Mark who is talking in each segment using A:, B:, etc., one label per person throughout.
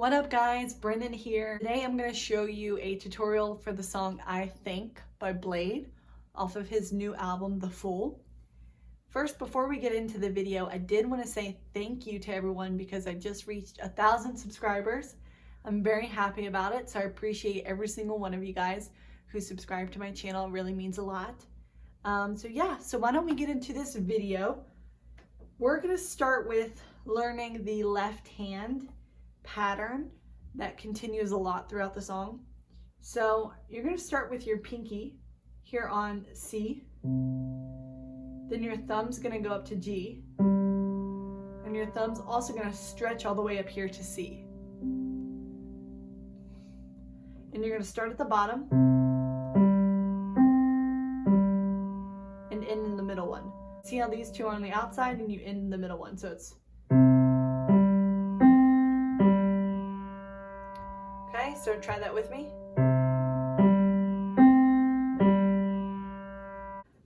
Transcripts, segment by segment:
A: What up guys, Brennan here. Today I'm going to show you a tutorial for the song Ithink by Bladee off of his new album The Fool. First, before we get into the video, I did want to say thank you to everyone because I just reached 1,000 subscribers. I'm very happy about it, so I appreciate every single one of you guys who subscribe to my channel. It really means a lot. So why don't we get into this video. We're going to start with learning the left hand pattern that continues a lot throughout the song. So you're going to start with your pinky here on C, then your thumb's going to go up to G, and your thumb's also going to stretch all the way up here to C. And you're going to start at the bottom and end in the middle one. See how these two are on the outside and you end in the middle one, so it's okay. So try that with me.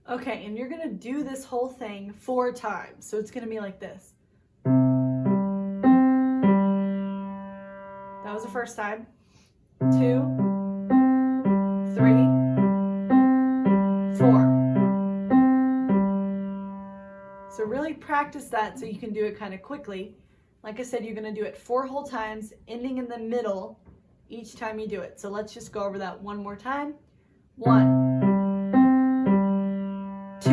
A: Okay, and you're gonna do this whole thing 4 times, so it's gonna be like this. That was the first time. 2, 3, 4. So really practice that so you can do it kind of quickly. Like I said, you're going to do it 4 whole times, ending in the middle each time you do it. So let's just go over that one more time. 1, 2,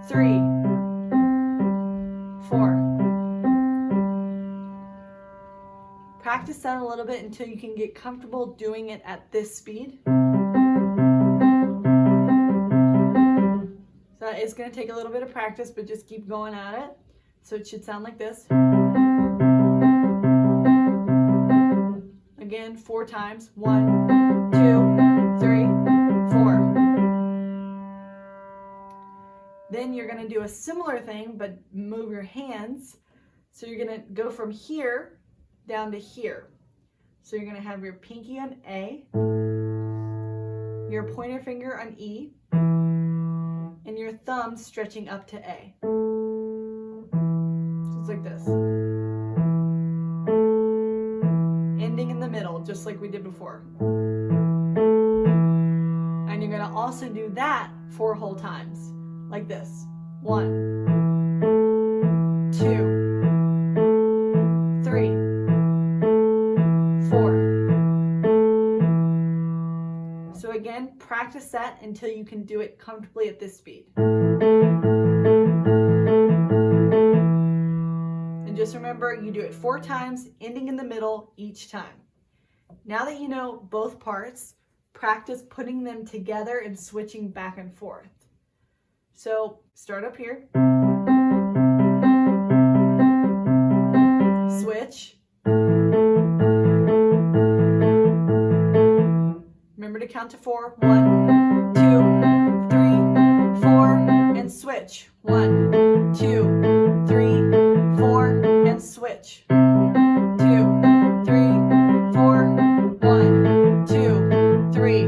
A: 3, 4. Practice that a little bit until you can get comfortable doing it at this speed. So it's going to take a little bit of practice, but just keep going at it. So it should sound like this. Again, 4 times. 1, 2, 3, 4. Then you're going to do a similar thing, but move your hands. So you're going to go from here down to here. So you're going to have your pinky on A, your pointer finger on E, and your thumb stretching up to A. So it's like this. Ending in the middle, just like we did before. And you're going to also do that 4 whole times, like this. 1, 2, 3, 4. So again, practice that until you can do it comfortably at this speed. And just remember, you do it 4 times, ending in the middle each time. Now that you know both parts, practice putting them together and switching back and forth. So start up here. Switch. Remember to count to 4. 1, 2, 3, 4, and switch. 1, 2, 3, 4, and switch. 2, 3, 4, 1, 2, 3,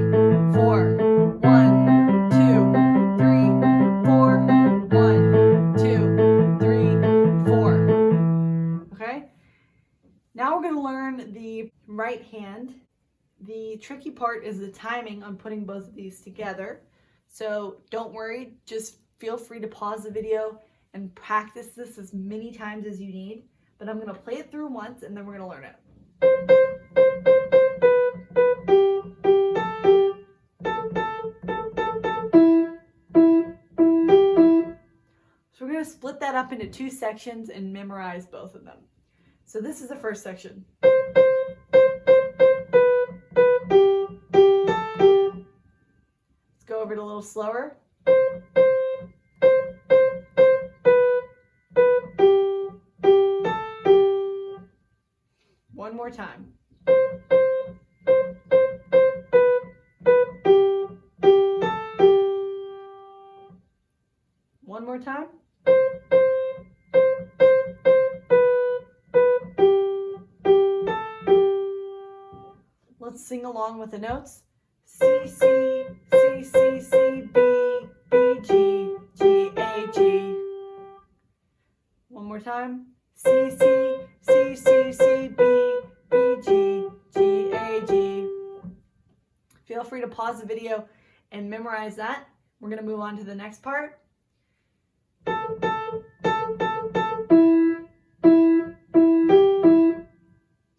A: 4, 1, 2, 3, 4, 1, 2, 3, 4. Okay? Now we're going to learn the right hand. The tricky part is the timing on putting both of these together. So don't worry, just feel free to pause the video and practice this as many times as you need. But I'm going to play it through once and then we're going to learn it. So we're going to split that up into 2 sections and memorize both of them. So this is the first section. Go over it a little slower. One more time. One more time. Let's sing along with the notes. C, C, C, C, C, B, B, G, G, A, G. One more time. C, C, C, C, free to pause the video and memorize that. We're going to move on to the next part. Let's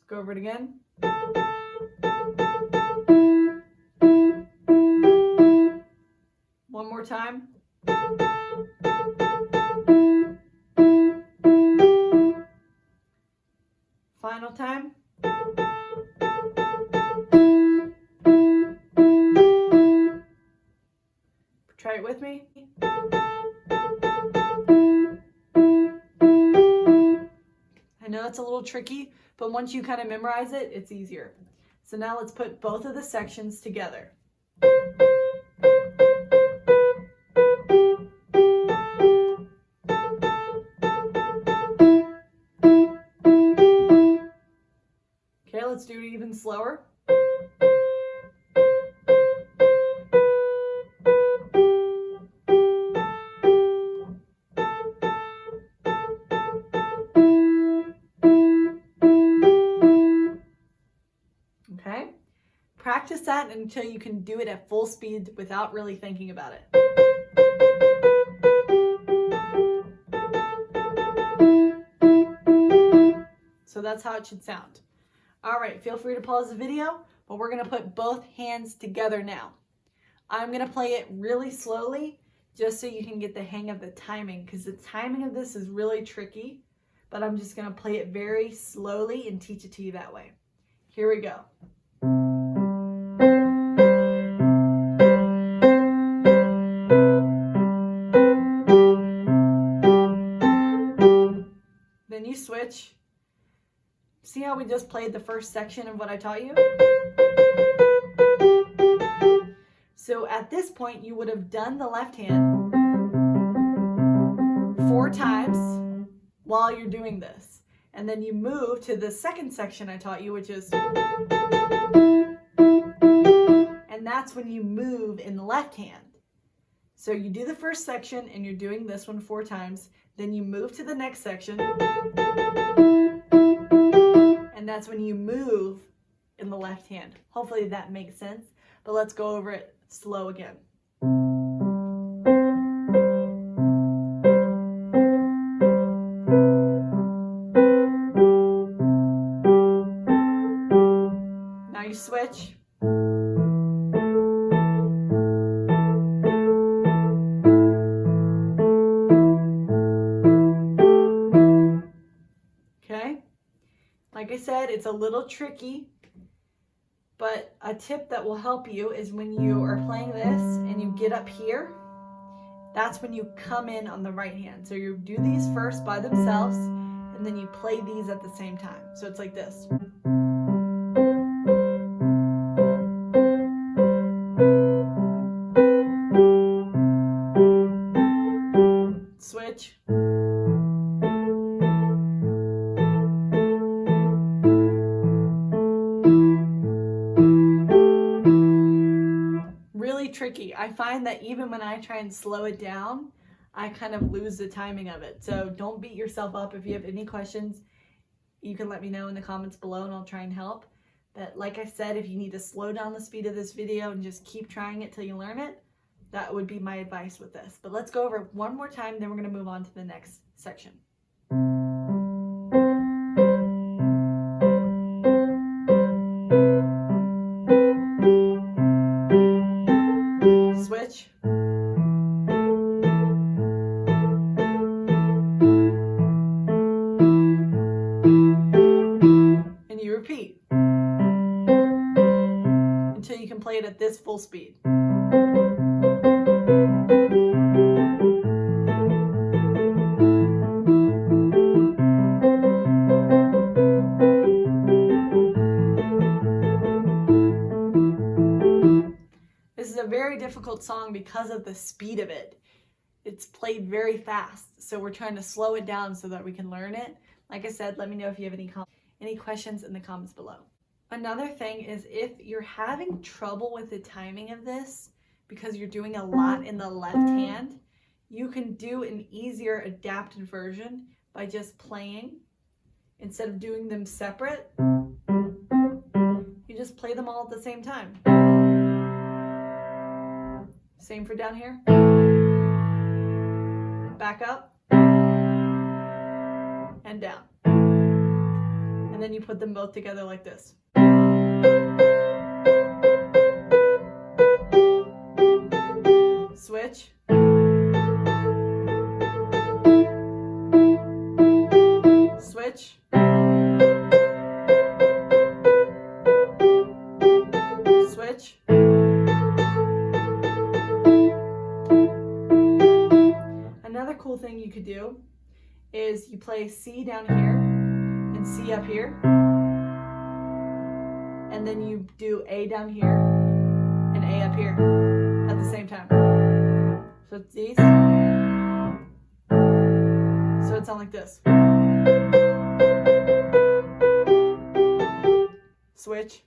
A: go over it again. One more time. Final time. Try it with me. I know it's a little tricky, but once you kind of memorize it, it's easier. So now let's put both of the sections together. Okay, let's do it even slower. Okay, practice that until you can do it at full speed without really thinking about it. So that's how it should sound. All right, feel free to pause the video, but we're gonna put both hands together now. I'm gonna play it really slowly just so you can get the hang of the timing, because the timing of this is really tricky, but I'm just gonna play it very slowly and teach it to you that way. Here we go. Then you switch. See how we just played the first section of what I taught you? So at this point, you would have done the left hand 4 times while you're doing this. And then you move to the second section I taught you, which is, and that's when you move in the left hand. So you do the first section and you're doing this one 4 times. Then you move to the next section. And that's when you move in the left hand. Hopefully that makes sense, but let's go over it slow again. Now you switch. Okay. Like I said, it's a little tricky, but a tip that will help you is when you are playing this and you get up here, that's when you come in on the right hand. So you do these first by themselves, and then you play these at the same time. So it's like this. Switch. Really tricky. I find that even when I try and slow it down, I kind of lose the timing of it. So don't beat yourself up. If you have any questions, you can let me know in the comments below and I'll try and help. But like I said, if you need to slow down the speed of this video and just keep trying it till you learn it, that would be my advice with this. But let's go over it one more time, then we're going to move on to the next section. Switch. And you repeat until you can play it at this full speed. This is a very difficult song because of the speed of it. It's played very fast, so we're trying to slow it down so that we can learn it. Like I said, let me know if you have any questions in the comments below. Another thing is if you're having trouble with the timing of this because you're doing a lot in the left hand, you can do an easier adapted version by just playing. Instead of doing them separate, you just play them all at the same time. Same for down here. Back up and down. And then you put them both together like this. Switch. Switch. Switch. Another cool thing you could do is you play C down here and C up here, and then you do A down here and A up here at the same time. So it's these. So it sounds like this. Switch.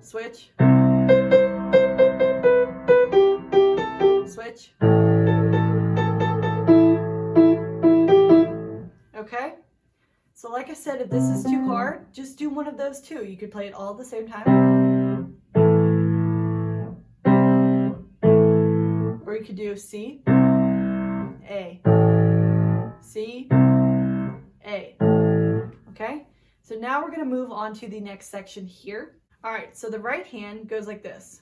A: Switch. Switch. Okay? So like I said, if this is too hard, just do one of those two. You could play it all at the same time. Or you could do C, A, C, A. Okay? So now we're going to move on to the next section here. All right, so the right hand goes like this.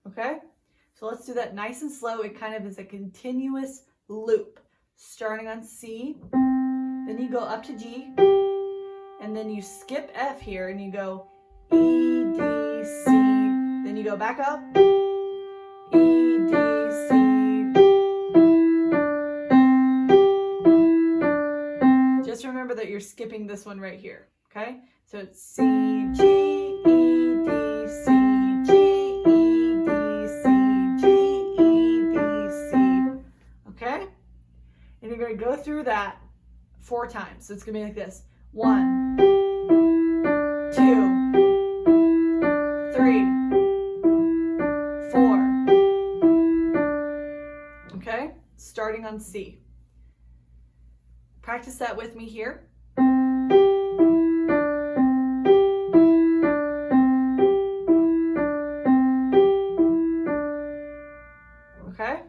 A: Okay? So let's do that nice and slow. It kind of is a continuous loop. Starting on C, then you go up to G, and then you skip F here and you go E, D, C, then you go back up, E, D, C. Just remember that you're skipping this one right here, okay? So it's C, G, E, D, C, G, E, D, C, G, E, D, C, okay? And you're going to go through that 4 times. So it's going to be like this. 1, 2, 3, 4. Okay? Starting on C. Practice that with me here. Okay?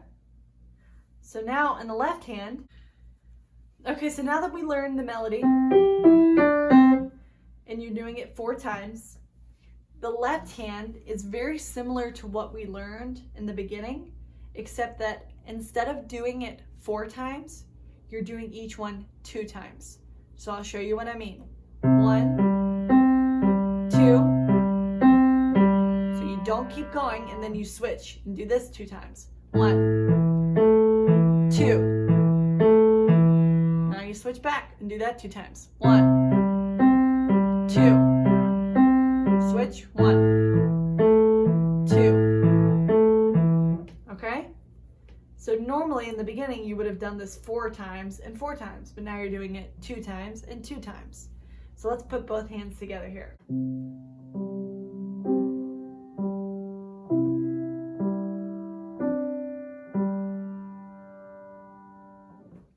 A: So now in the left hand, okay, so now that we learned the melody and you're doing it 4 times, the left hand is very similar to what we learned in the beginning, except that instead of doing it 4 times, you're doing each one 2 times. So I'll show you what I mean. 1, 2. So you don't keep going and then you switch and do this 2 times. 1, 2. Now you switch back and do that 2 times. 1, 2. Switch. 1, 2. Okay? So normally in the beginning you would have done this 4 times and 4 times, but now you're doing it 2 times and 2 times. So let's put both hands together here.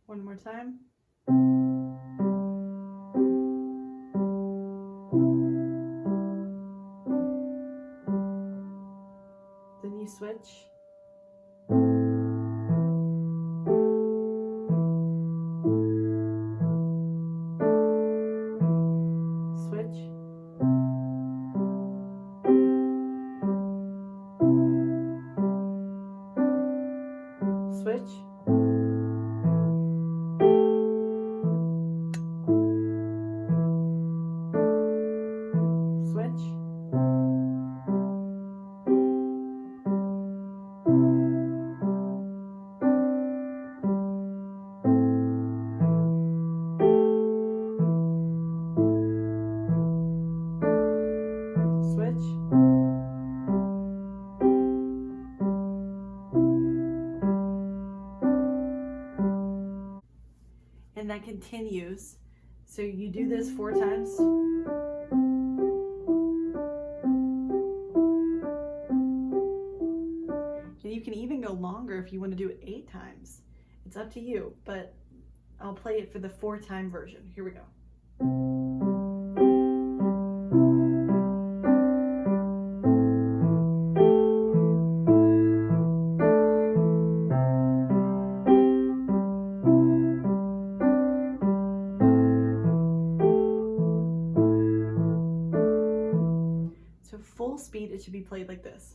A: One more time. Then you switch. Switch. Switch. Switch. Switch. And that continues. So you do this 4 times. And you can even go longer if you want to do it 8 times. It's up to you, but I'll play it for the 4-time version. Here we go. So full speed, it should be played like this.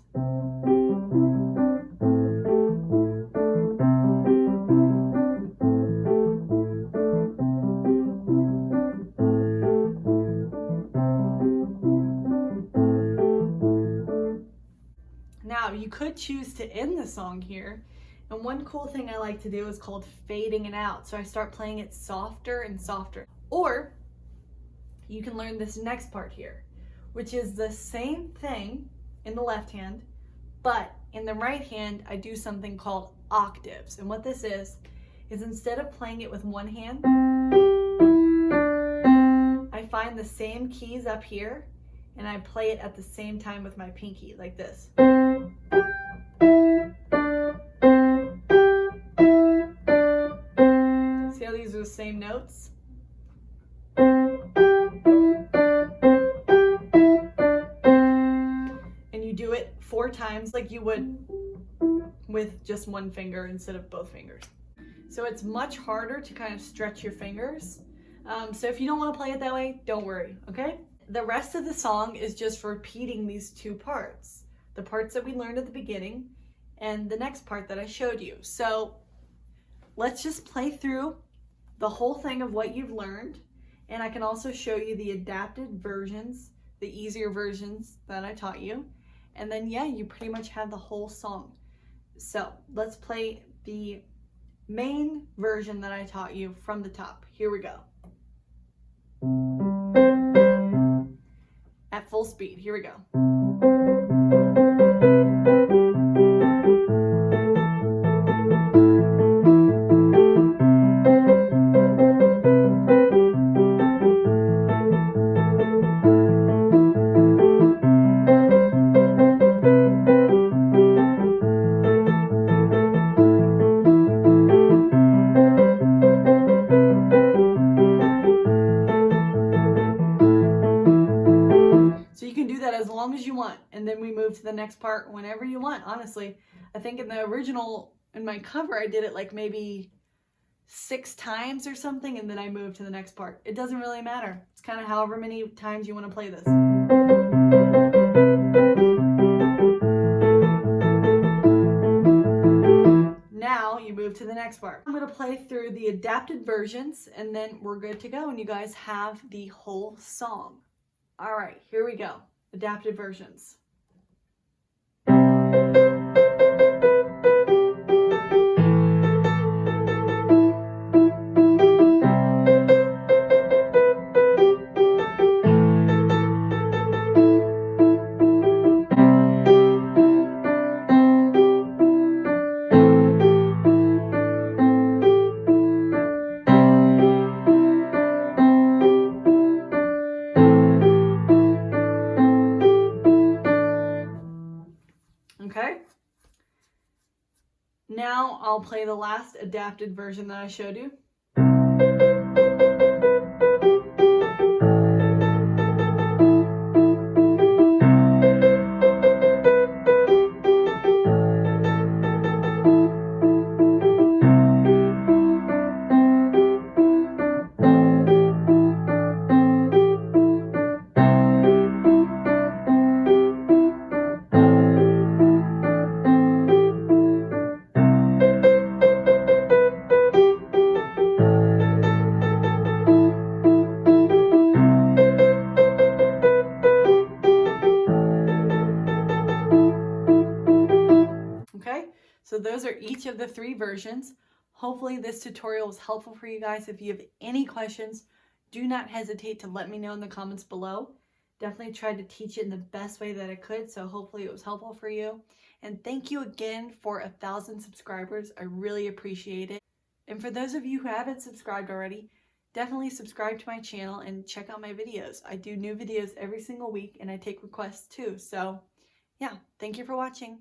A: Now, you could choose to end the song here, and one cool thing I like to do is called fading it out. So I start playing it softer and softer. Or you can learn this next part here, which is the same thing in the left hand, but in the right hand, I do something called octaves. And what this is instead of playing it with one hand, I find the same keys up here and I play it at the same time with my pinky, like this. See how these are the same notes? And you do it 4 times like you would with just one finger instead of both fingers. So it's much harder to kind of stretch your fingers. So if you don't want to play it that way, don't worry, okay? The rest of the song is just repeating these 2 parts. The parts that we learned at the beginning and the next part that I showed you. So let's just play through the whole thing of what you've learned. And I can also show you the adapted versions, the easier versions that I taught you. And then, yeah, you pretty much have the whole song. So let's play the main version that I taught you from the top. Here we go. At full speed, here we go. As long as you want, and then we move to the next part whenever you want. Honestly, I think in the original, in my cover, I did it like maybe 6 times or something, and then I moved to the next part. It doesn't really matter. It's kind of however many times you want to play this. Now you move to the next part. I'm going to play through the adapted versions, and then we're good to go, and you guys have the whole song. All right, here we go. Adapted versions. Okay, now I'll play the last adapted version that I showed you. So those are each of the 3 versions. Hopefully this tutorial was helpful for you guys. If you have any questions, do not hesitate to let me know in the comments below. Definitely tried to teach it in the best way that I could, so hopefully it was helpful for you. And thank you again for 1,000 subscribers. I really appreciate it. And for those of you who haven't subscribed already, definitely subscribe to my channel and check out my videos. I do new videos every single week and I take requests too. So yeah, thank you for watching.